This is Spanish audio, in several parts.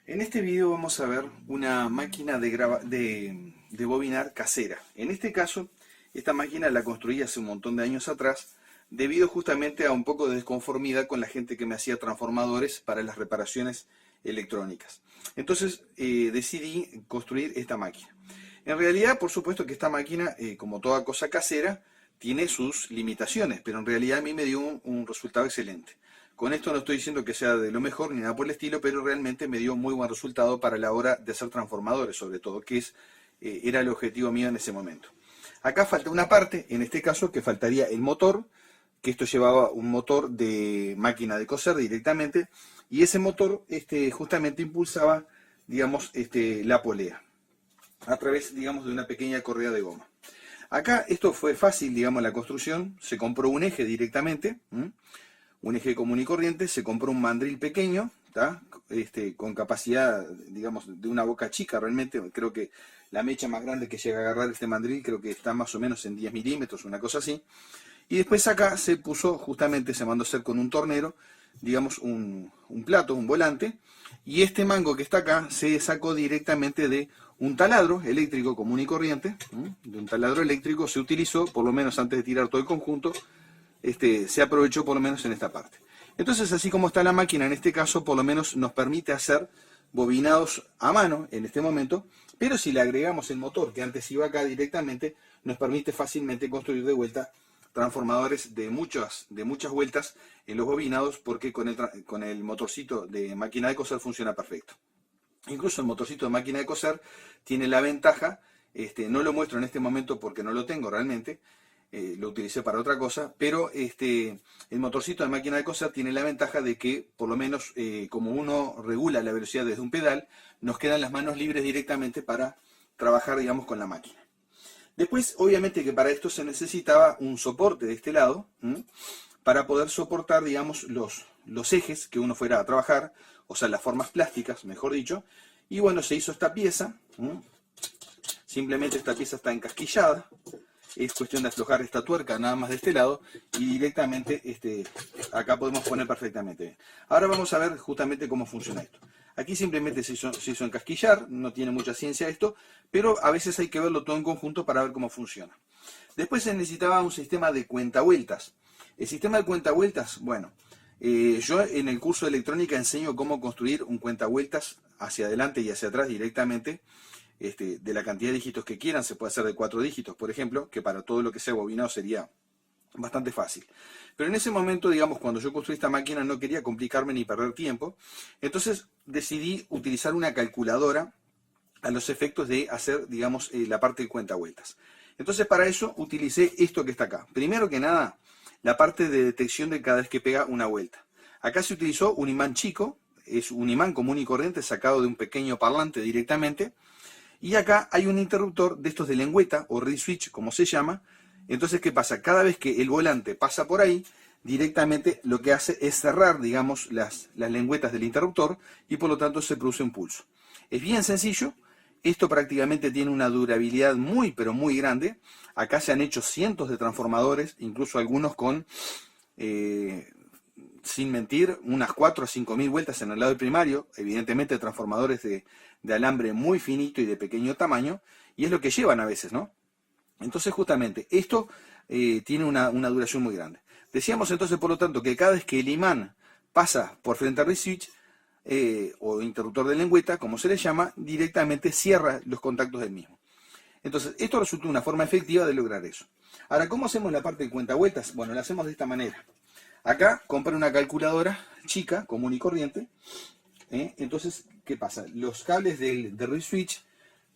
En este video vamos a ver una máquina de bobinar casera. En este caso, esta máquina la construí hace un montón de años atrás, debido justamente a un poco de desconformidad con la gente que me hacía transformadores para las reparaciones electrónicas. Entonces decidí construir esta máquina. En realidad, por supuesto que esta máquina, como toda cosa casera, tiene sus limitaciones, pero en realidad a mí me dio un resultado excelente. Con esto no estoy diciendo que sea de lo mejor ni nada por el estilo, pero realmente me dio muy buen resultado para la hora de hacer transformadores, sobre todo, que era el objetivo mío en ese momento. Acá falta una parte, en este caso, que faltaría el motor, que esto llevaba un motor de máquina de coser directamente, y ese motor justamente impulsaba, digamos, la polea, a través, digamos, de una pequeña correa de goma. Acá esto fue fácil, digamos, la construcción, se compró un eje directamente, un eje común y corriente, se compró un mandril pequeño, con capacidad, digamos, de una boca chica realmente. Creo que la mecha más grande que llega a agarrar este mandril creo que está más o menos en 10 milímetros, una cosa así. Y después acá se puso, justamente se mandó a hacer con un tornero, digamos, un plato, un volante, y este mango que está acá se sacó directamente de un taladro eléctrico común y corriente. De un taladro eléctrico se utilizó, por lo menos antes de tirar todo el conjunto, se aprovechó por lo menos en esta parte. Entonces, así como está la máquina en este caso, por lo menos nos permite hacer bobinados a mano en este momento, pero si le agregamos el motor que antes iba acá directamente, nos permite fácilmente construir de vuelta transformadores de muchas vueltas en los bobinados, porque con el motorcito de máquina de coser funciona perfecto. Incluso el motorcito de máquina de coser tiene la ventaja, no lo muestro en este momento porque no lo tengo realmente, lo utilicé para otra cosa, pero el motorcito de máquina de coser tiene la ventaja de que, por lo menos, como uno regula la velocidad desde un pedal, nos quedan las manos libres directamente para trabajar, digamos, con la máquina. Después, obviamente que para esto se necesitaba un soporte de este lado, para poder soportar, digamos, los ejes que uno fuera a trabajar, o sea, las formas plásticas, mejor dicho. Y bueno, se hizo esta pieza, simplemente esta pieza está encasquillada. Es cuestión de aflojar esta tuerca nada más de este lado y directamente acá podemos poner perfectamente bien. Ahora vamos a ver justamente cómo funciona esto. Aquí simplemente se hizo encasquillar, no tiene mucha ciencia esto, pero a veces hay que verlo todo en conjunto para ver cómo funciona. Después se necesitaba un sistema de cuentavueltas. El sistema de cuentavueltas, bueno, yo en el curso de electrónica enseño cómo construir un cuentavueltas hacia adelante y hacia atrás directamente, de la cantidad de dígitos que quieran. Se puede hacer de 4 dígitos, por ejemplo, que para todo lo que sea bobinado sería bastante fácil. Pero en ese momento, digamos, cuando yo construí esta máquina no quería complicarme ni perder tiempo, entonces decidí utilizar una calculadora a los efectos de hacer, digamos, la parte de cuentavueltas. Entonces para eso utilicé esto que está acá. Primero que nada, la parte de detección de cada vez que pega una vuelta. Acá se utilizó un imán chico, es un imán común y corriente sacado de un pequeño parlante directamente. Y acá hay un interruptor de estos de lengüeta, o reed switch, como se llama. Entonces, ¿qué pasa? Cada vez que el volante pasa por ahí, directamente lo que hace es cerrar, digamos, las lengüetas del interruptor, y por lo tanto se produce un pulso. Es bien sencillo. Esto prácticamente tiene una durabilidad muy, pero muy grande. Acá se han hecho cientos de transformadores, incluso algunos con, sin mentir, unas 4 a 5 mil vueltas en el lado primario. Evidentemente transformadores de alambre muy finito y de pequeño tamaño, y es lo que llevan a veces, ¿no? Entonces justamente esto tiene una duración muy grande. Decíamos entonces, por lo tanto, que cada vez que el imán pasa por frente al reed switch, o interruptor de lengüeta, como se le llama, directamente cierra los contactos del mismo. Entonces, esto resulta una forma efectiva de lograr eso. Ahora, ¿cómo hacemos la parte de cuentavueltas? Bueno, la hacemos de esta manera. Acá compré una calculadora chica, común y corriente. Entonces, ¿qué pasa? Los cables del reed switch,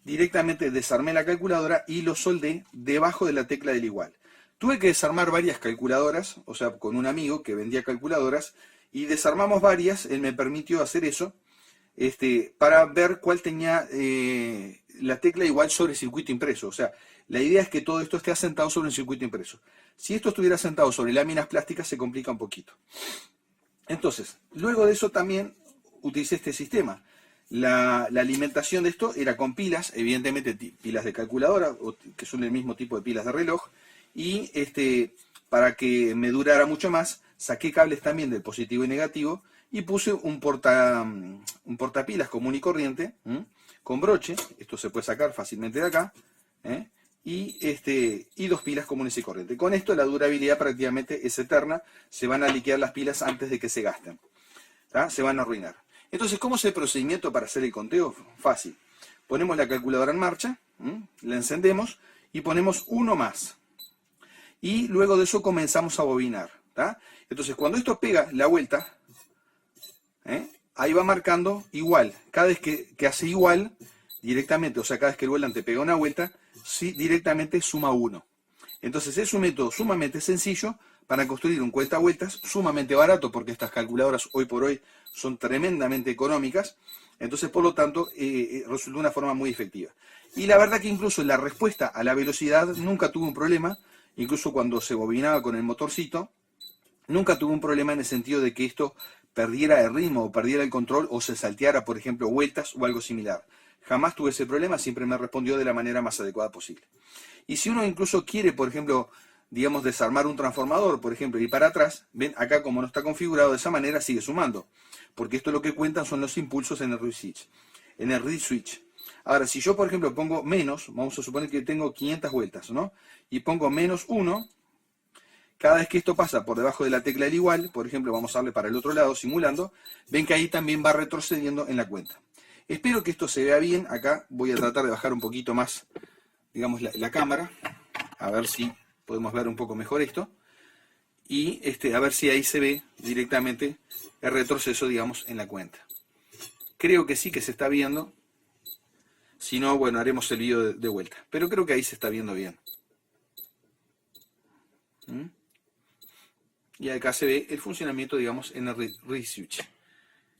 directamente desarmé la calculadora y los soldé debajo de la tecla del igual. Tuve que desarmar varias calculadoras, o sea, con un amigo que vendía calculadoras, y desarmamos varias. Él me permitió hacer eso, para ver cuál tenía la tecla igual sobre el circuito impreso. O sea, la idea es que todo esto esté asentado sobre el circuito impreso. Si esto estuviera asentado sobre láminas plásticas, se complica un poquito. Entonces, luego de eso también utilicé este sistema. La alimentación de esto era con pilas, evidentemente pilas de calculadora, que son el mismo tipo de pilas de reloj, y para que me durara mucho más, saqué cables también del positivo y negativo, y puse un portapilas común y corriente, con broche, esto se puede sacar fácilmente de acá, y dos pilas comunes y corrientes. Con esto la durabilidad prácticamente es eterna, se van a liquear las pilas antes de que se gasten, ¿tá? Se van a arruinar. Entonces, ¿cómo es el procedimiento para hacer el conteo? Fácil. Ponemos la calculadora en marcha, la encendemos y ponemos uno más. Y luego de eso comenzamos a bobinar, ¿tá? Entonces, cuando esto pega la vuelta, ahí va marcando igual. Cada vez que hace igual, directamente, o sea, cada vez que el volante pega una vuelta, sí, directamente suma 1. Entonces es un método sumamente sencillo para construir un cuentavueltas, sumamente barato, porque estas calculadoras hoy por hoy son tremendamente económicas. Entonces, por lo tanto, resultó una forma muy efectiva. Y la verdad que incluso la respuesta a la velocidad nunca tuvo un problema, incluso cuando se bobinaba con el motorcito, nunca tuvo un problema en el sentido de que esto perdiera el ritmo o perdiera el control o se salteara, por ejemplo, vueltas o algo similar. Jamás tuve ese problema, siempre me respondió de la manera más adecuada posible. Y si uno incluso quiere, por ejemplo, digamos, desarmar un transformador, por ejemplo, y para atrás, ven, acá como no está configurado de esa manera, sigue sumando. Porque esto lo que cuentan son los impulsos en el reed switch. En el reed switch. Ahora, si yo, por ejemplo, pongo menos, vamos a suponer que tengo 500 vueltas, ¿no? Y pongo menos 1, cada vez que esto pasa por debajo de la tecla del igual, por ejemplo, vamos a darle para el otro lado, simulando, ven que ahí también va retrocediendo en la cuenta. Espero que esto se vea bien. Acá voy a tratar de bajar un poquito más, digamos, la cámara, a ver si podemos ver un poco mejor esto, y a ver si ahí se ve directamente el retroceso, digamos, en la cuenta. Creo que sí que se está viendo, si no, bueno, haremos el video de vuelta, pero creo que ahí se está viendo bien. Y acá se ve el funcionamiento, digamos, en el reed switch.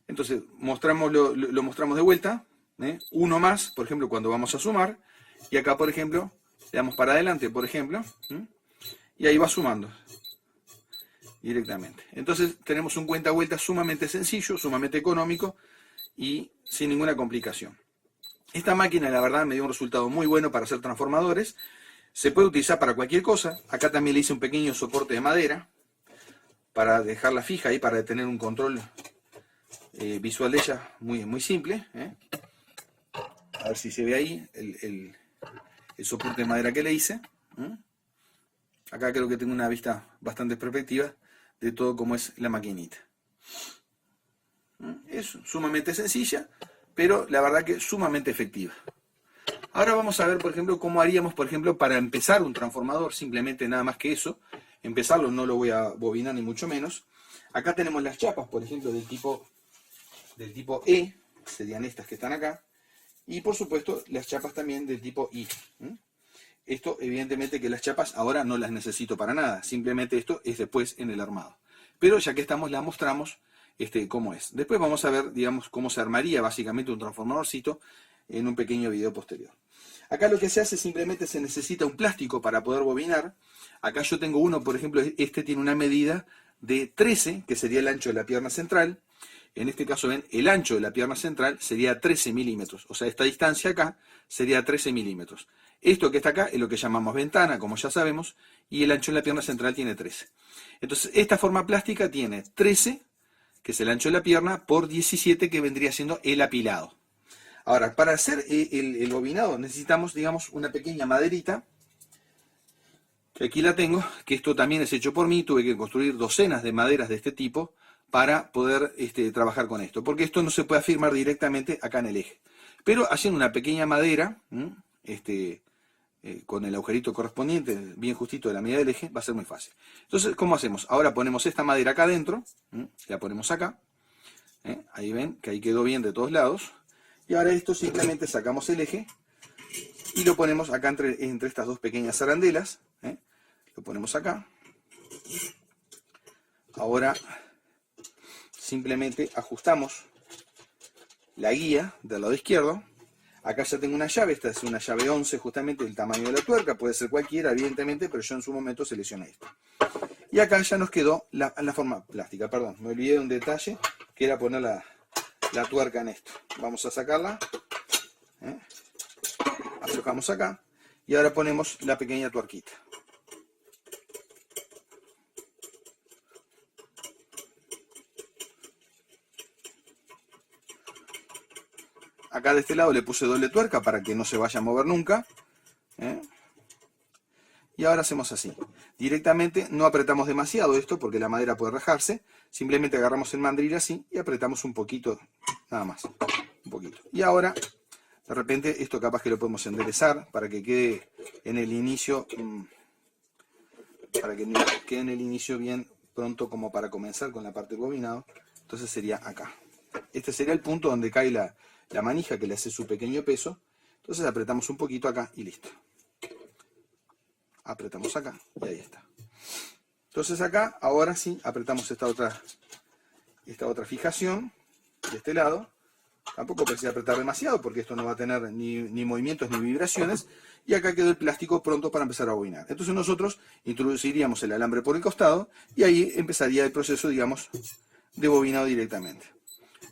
Entonces, lo mostramos de vuelta, uno más, por ejemplo, cuando vamos a sumar, y acá, por ejemplo, le damos para adelante, por ejemplo, y ahí va sumando directamente. Entonces, tenemos un cuentavueltas sumamente sencillo, sumamente económico y sin ninguna complicación. Esta máquina, la verdad, me dio un resultado muy bueno para hacer transformadores. Se puede utilizar para cualquier cosa. Acá también le hice un pequeño soporte de madera para dejarla fija ahí, para tener un control visual de ella muy, muy simple. A ver si se ve ahí el soporte de madera que le hice. Acá creo que tengo una vista bastante perspectiva de todo como es la maquinita. Es sumamente sencilla, pero la verdad que sumamente efectiva. Ahora vamos a ver, por ejemplo, cómo haríamos, por ejemplo, para empezar un transformador, simplemente nada más que eso. Empezarlo no lo voy a bobinar ni mucho menos. Acá tenemos las chapas, por ejemplo, del tipo E, serían estas que están acá. Y por supuesto, las chapas también del tipo I. Esto, evidentemente que las chapas ahora no las necesito para nada. Simplemente esto es después en el armado. Pero ya que estamos, la mostramos cómo es. Después vamos a ver, digamos, cómo se armaría básicamente un transformadorcito en un pequeño video posterior. Acá lo que se hace simplemente se necesita un plástico para poder bobinar. Acá yo tengo uno, por ejemplo, este tiene una medida de 13, que sería el ancho de la pierna central. En este caso, ven, el ancho de la pierna central sería 13 milímetros. O sea, esta distancia acá sería 13 milímetros. Esto que está acá es lo que llamamos ventana, como ya sabemos, y el ancho de la pierna central tiene 13. Entonces, esta forma plástica tiene 13, que es el ancho de la pierna, por 17, que vendría siendo el apilado. Ahora, para hacer el bobinado necesitamos, digamos, una pequeña maderita, que aquí la tengo, que esto también es hecho por mí. Tuve que construir docenas de maderas de este tipo para poder trabajar con esto, porque esto no se puede afirmar directamente acá en el eje. Pero haciendo una pequeña madera, con el agujerito correspondiente, bien justito de la medida del eje, va a ser muy fácil. Entonces, ¿cómo hacemos? Ahora ponemos esta madera acá adentro, la ponemos acá, ahí ven que ahí quedó bien de todos lados, y ahora esto simplemente sacamos el eje y lo ponemos acá entre estas dos pequeñas arandelas, lo ponemos acá. Ahora simplemente ajustamos la guía del lado izquierdo. Acá ya tengo una llave, esta es una llave 11 justamente del tamaño de la tuerca, puede ser cualquiera evidentemente, pero yo en su momento seleccioné esto. Y acá ya nos quedó la forma plástica, perdón, me olvidé de un detalle, que era poner la tuerca en esto. Vamos a sacarla, aflojamos acá, y ahora ponemos la pequeña tuerquita. Acá de este lado le puse doble tuerca para que no se vaya a mover nunca. Y ahora hacemos así. Directamente no apretamos demasiado esto porque la madera puede rajarse. Simplemente agarramos el mandril así y apretamos un poquito, nada más. Un poquito. Y ahora, de repente, esto capaz que lo podemos enderezar para que quede en el inicio, bien pronto como para comenzar con la parte del bobinado. Entonces sería acá. Este sería el punto donde cae la manija que le hace su pequeño peso. Entonces apretamos un poquito acá y listo. Apretamos acá y ahí está. Entonces acá, ahora sí, apretamos esta otra fijación de este lado. Tampoco precisa apretar demasiado porque esto no va a tener ni movimientos ni vibraciones. Y acá quedó el plástico pronto para empezar a bobinar. Entonces nosotros introduciríamos el alambre por el costado y ahí empezaría el proceso, digamos, de bobinado directamente.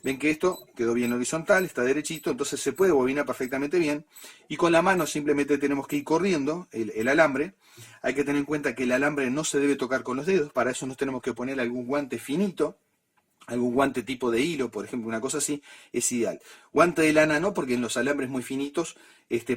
Ven que esto quedó bien horizontal, está derechito, entonces se puede bobinar perfectamente bien. Y con la mano simplemente tenemos que ir corriendo el alambre. Hay que tener en cuenta que el alambre no se debe tocar con los dedos, para eso nos tenemos que poner algún guante finito, algún guante tipo de hilo, por ejemplo, una cosa así, es ideal. Guante de lana no, porque en los alambres muy finitos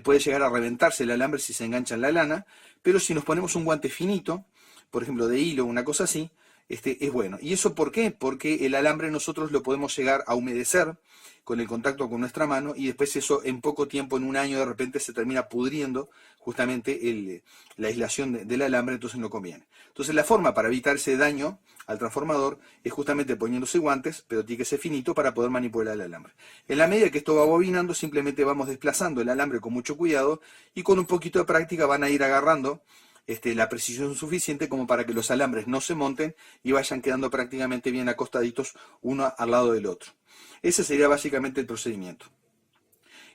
puede llegar a reventarse el alambre si se engancha en la lana, pero si nos ponemos un guante finito, por ejemplo de hilo, una cosa así, es bueno. ¿Y eso por qué? Porque el alambre nosotros lo podemos llegar a humedecer con el contacto con nuestra mano y después eso en poco tiempo, en un año de repente se termina pudriendo justamente la aislación del alambre, entonces no conviene. Entonces la forma para evitar ese daño al transformador es justamente poniéndose guantes, pero tiene que ser finito para poder manipular el alambre. En la medida que esto va bobinando, simplemente vamos desplazando el alambre con mucho cuidado y con un poquito de práctica van a ir agarrando la precisión suficiente como para que los alambres no se monten y vayan quedando prácticamente bien acostaditos uno al lado del otro. Ese sería básicamente el procedimiento.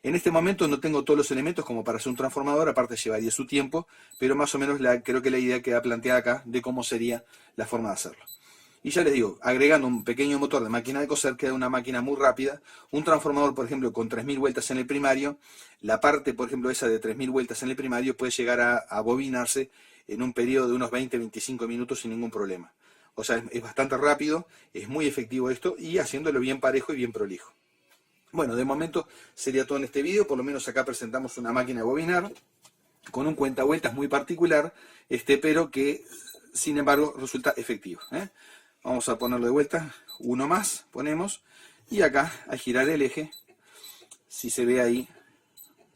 En este momento no tengo todos los elementos como para hacer un transformador, aparte llevaría su tiempo, pero más o menos creo que la idea queda planteada acá de cómo sería la forma de hacerlo. Y ya les digo, agregando un pequeño motor de máquina de coser queda una máquina muy rápida. Un transformador, por ejemplo, con 3000 vueltas en el primario, la parte, por ejemplo, esa de 3000 vueltas en el primario puede llegar a bobinarse en un periodo de unos 20-25 minutos sin ningún problema. O sea, es bastante rápido, es muy efectivo esto y haciéndolo bien parejo y bien prolijo. Bueno, de momento sería todo en este vídeo, por lo menos acá presentamos una máquina de bobinar con un cuentavueltas muy particular, pero que sin embargo resulta efectivo. Vamos a ponerlo de vuelta, uno más ponemos y acá al girar el eje, si se ve ahí,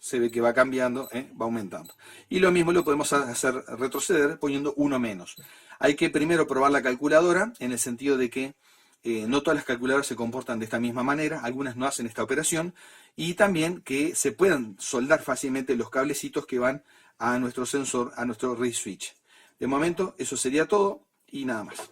se ve que va cambiando, va aumentando. Y lo mismo lo podemos hacer retroceder poniendo uno menos. Hay que primero probar la calculadora en el sentido de que no todas las calculadoras se comportan de esta misma manera, algunas no hacen esta operación, y también que se puedan soldar fácilmente los cablecitos que van a nuestro sensor, a nuestro reed switch. De momento eso sería todo y nada más.